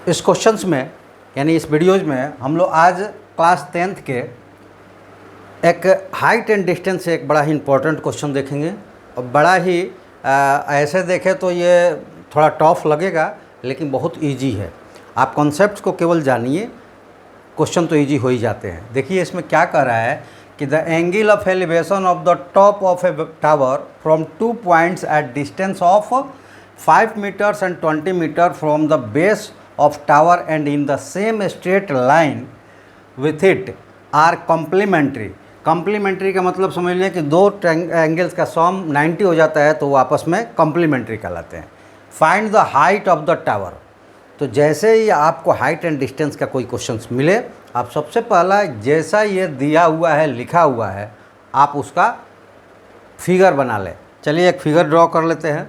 इस क्वेश्चंस में यानी इस वीडियोज़ में हम लोग आज क्लास 10th के एक हाइट एंड डिस्टेंस से एक बड़ा ही इम्पोर्टेंट क्वेश्चन देखेंगे और बड़ा ही ऐसे देखें तो ये थोड़ा टफ लगेगा लेकिन बहुत इजी है। आप कॉन्सेप्ट्स को केवल जानिए, क्वेश्चन तो इजी हो ही जाते हैं। देखिए इसमें क्या कह रहा है कि the angle of elevation of the top of a tower from 2 points at distance of 5 meters and 20 meter from the base of tower and in the same straight line with it are complementary। complementary का मतलब समझ लें कि दो angles का सम 90 हो जाता है तो वो आपस में complementary कहलाते हैं। Find the height of the tower. तो जैसे ही आपको हाइट एंड डिस्टेंस का कोई क्वेश्चन मिले, आप सबसे पहला जैसा ये दिया हुआ है, लिखा हुआ है, आप उसका फिगर बना लें। चलिए एक फिगर ड्रॉ कर लेते हैं।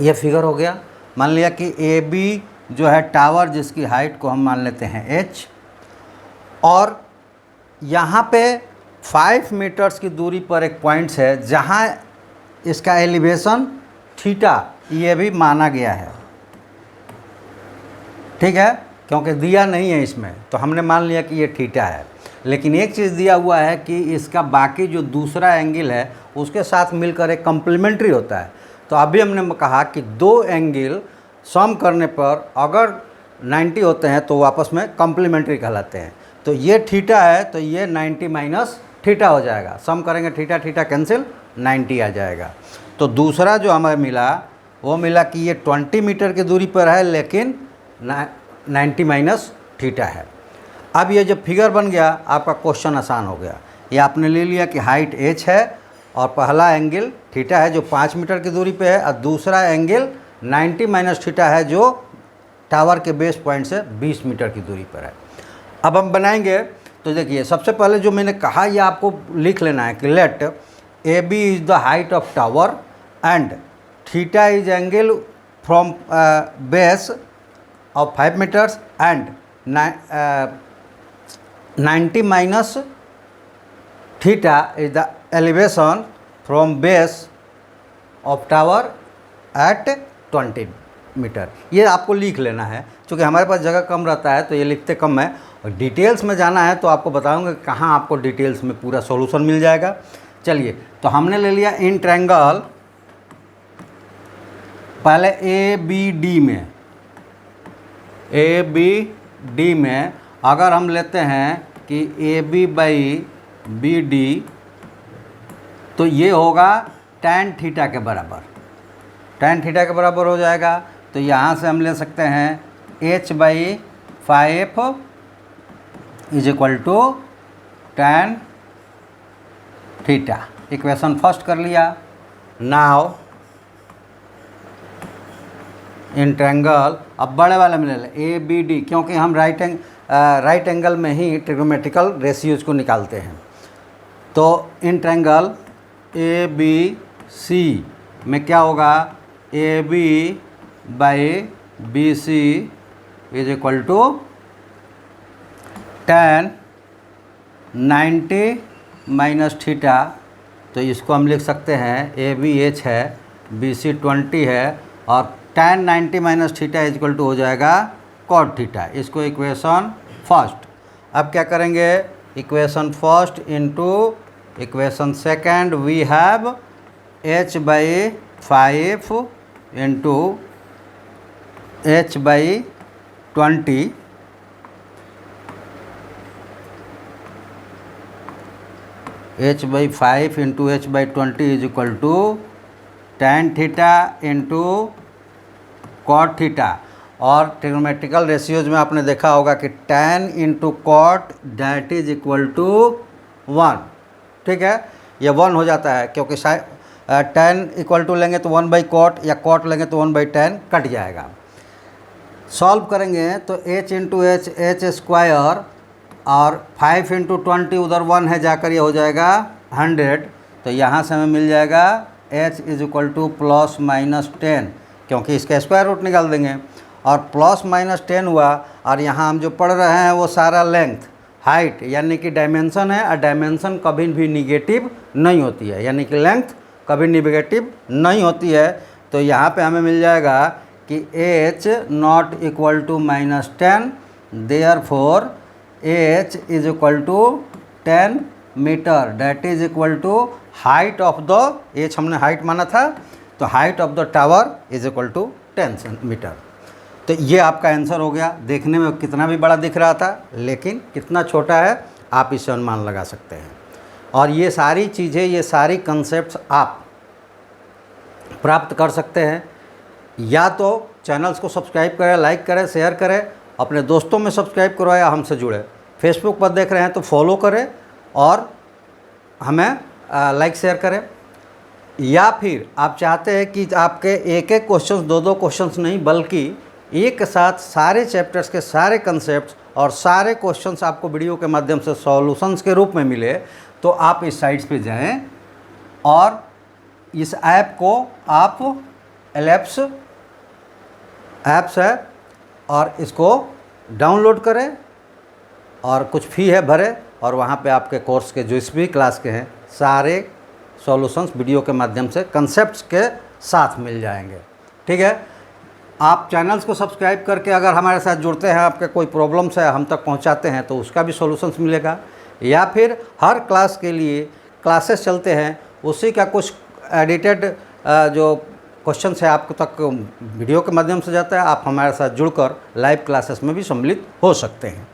ये फिगर हो गया। मान लिया कि ए बी जो है टावर, जिसकी हाइट को हम मान लेते हैं h, और यहाँ पे 5 मीटर्स की दूरी पर एक पॉइंट्स है जहाँ इसका एलिवेशन थीटा ये भी माना गया है। ठीक है, क्योंकि दिया नहीं है इसमें तो हमने मान लिया कि ये थीटा है। लेकिन एक चीज़ दिया हुआ है कि इसका बाकी जो दूसरा एंगल है उसके साथ मिलकर एक कम्प्लीमेंट्री होता है। तो अभी हमने कहा कि दो एंगल सम करने पर अगर 90 होते हैं तो वापस में कम्प्लीमेंट्री कहलाते हैं। तो ये थीटा है तो ये 90 माइनस थीटा हो जाएगा। सम करेंगे थीटा थीटा कैंसिल, 90 आ जाएगा। तो दूसरा जो हमें मिला वो मिला कि ये 20 मीटर की दूरी पर है लेकिन 90 माइनस थीटा है। अब ये जब फिगर बन गया आपका क्वेश्चन आसान हो गया। ये आपने ले लिया कि हाइट h है और पहला एंगल थीटा है जो 5 मीटर की दूरी पे है और दूसरा एंगल 90 माइनस थीटा है जो टावर के बेस पॉइंट से 20 मीटर की दूरी पर है। अब हम बनाएंगे तो देखिए सबसे पहले जो मैंने कहा ये आपको लिख लेना है कि let A B is the height of tower and theta is angle from base of 5 meters and 90 minus theta is the elevation from base of tower at 20 meter. ये आपको लिख लेना है। क्योंकि हमारे पास जगह कम रहता है तो ये लिखते कम है, और डिटेल्स में जाना है तो आपको बताऊंगा कहाँ आपको डिटेल्स में पूरा सॉल्यूशन मिल जाएगा। चलिए तो हमने ले लिया इन ट्रायंगल पहले ए बी डी में अगर हम लेते हैं कि A B by B D तो ये होगा tan थीटा के बराबर। tan थीटा के बराबर हो जाएगा तो यहाँ से हम ले सकते हैं h by 5 is equal to tan theta. Equation first कर लिया। नाउ इन ट्रायंगल, अब बड़े वाले में ले लें ए बी डी, क्योंकि हम राइट एंगल में ही ट्रिग्नोमेट्रिकल रेशियोज को निकालते हैं। तो in triangle A B C में क्या होगा, A B by B C is equal to tan 90 minus theta. तो इसको हम लिख सकते हैं ए बी एच है, बी सी 20 है और tan 90 minus theta is equal to हो जाएगा cot थीटा। इसको इक्वेशन फर्स्ट। अब क्या करेंगे, equation first into equation second we have h by 5 into h by 20 h by 5 into h by 20 is equal to tan theta into cot theta. और trigonometrical ratios में आपने देखा होगा कि tan into cot that is equal to 1। ठीक है, ये 1 हो जाता है क्योंकि tan इक्वल टू लेंगे तो 1 बाई कॉट या कॉट लेंगे तो 1 बाई tan कट जाएगा। सॉल्व करेंगे तो h इंटू एच स्क्वायर और 5 इंटू 20 उधर 1 है जाकर ये हो जाएगा 100। तो यहाँ से हमें मिल जाएगा h is equal two plus minus 10, क्योंकि इसका स्क्वायर रूट निकाल देंगे और प्लस माइनस 10 हुआ। और यहाँ हम जो पढ़ रहे हैं वो सारा लेंथ हाइट यानी कि डायमेंशन है, और डायमेंशन कभी भी निगेटिव नहीं होती है, यानी कि लेंथ कभी निगेटिव नहीं होती है। तो यहाँ पे हमें मिल जाएगा कि h not equal to -10, therefore h is equal to 10 meter, that is equal to height of the, h हमने हाइट माना था, तो height of the tower is equal to 10 meter. तो ये आपका आंसर हो गया। देखने में कितना भी बड़ा दिख रहा था, लेकिन कितना छोटा है आप इससे अनुमान लगा सकते हैं। और ये सारी चीज़ें, ये सारी कंसेप्ट्स आप प्राप्त कर सकते हैं, या तो चैनल्स को सब्सक्राइब करें, लाइक करें, शेयर करें, अपने दोस्तों में सब्सक्राइब करो या हमसे जुड़े। फेसबुक पर देख रहे हैं तो फॉलो करें और हमें लाइक शेयर करें। या फिर आप चाहते हैं कि आपके एक एक क्वेश्चन, दो दो क्वेश्चंस नहीं, बल्कि एक साथ सारे चैप्टर्स के सारे कंसेप्ट्स और सारे क्वेश्चंस आपको वीडियो के माध्यम से सॉल्यूशंस के रूप में मिले, तो आप इस साइट्स पे जाएं और इस ऐप को आप एलेप्स ऐप्स है और इसको डाउनलोड करें और कुछ फ़ी है भरे, और वहाँ पे आपके कोर्स के जो इस भी क्लास के हैं सारे सॉल्यूशंस वीडियो के माध्यम से कंसेप्ट्स के साथ मिल जाएंगे। ठीक है, आप चैनल्स को सब्सक्राइब करके अगर हमारे साथ जुड़ते हैं, आपके कोई प्रॉब्लम्स है हम तक पहुंचाते हैं, तो उसका भी सॉल्यूशंस मिलेगा। या फिर हर क्लास के लिए क्लासेस चलते हैं, उसी का कुछ एडिटेड जो क्वेश्चंस है आपको तक वीडियो के माध्यम से जाता है। आप हमारे साथ जुड़कर लाइव क्लासेस में भी सम्मिलित हो सकते हैं।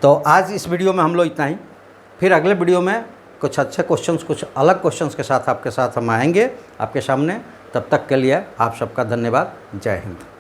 तो आज इस वीडियो में हम लोग इतना ही। फिर अगले वीडियो में कुछ अच्छे क्वेश्चंस, कुछ अलग क्वेश्चंस के साथ आपके साथ हम आएंगे आपके सामने। तब तक के लिए आप सबका धन्यवाद। जय हिंद।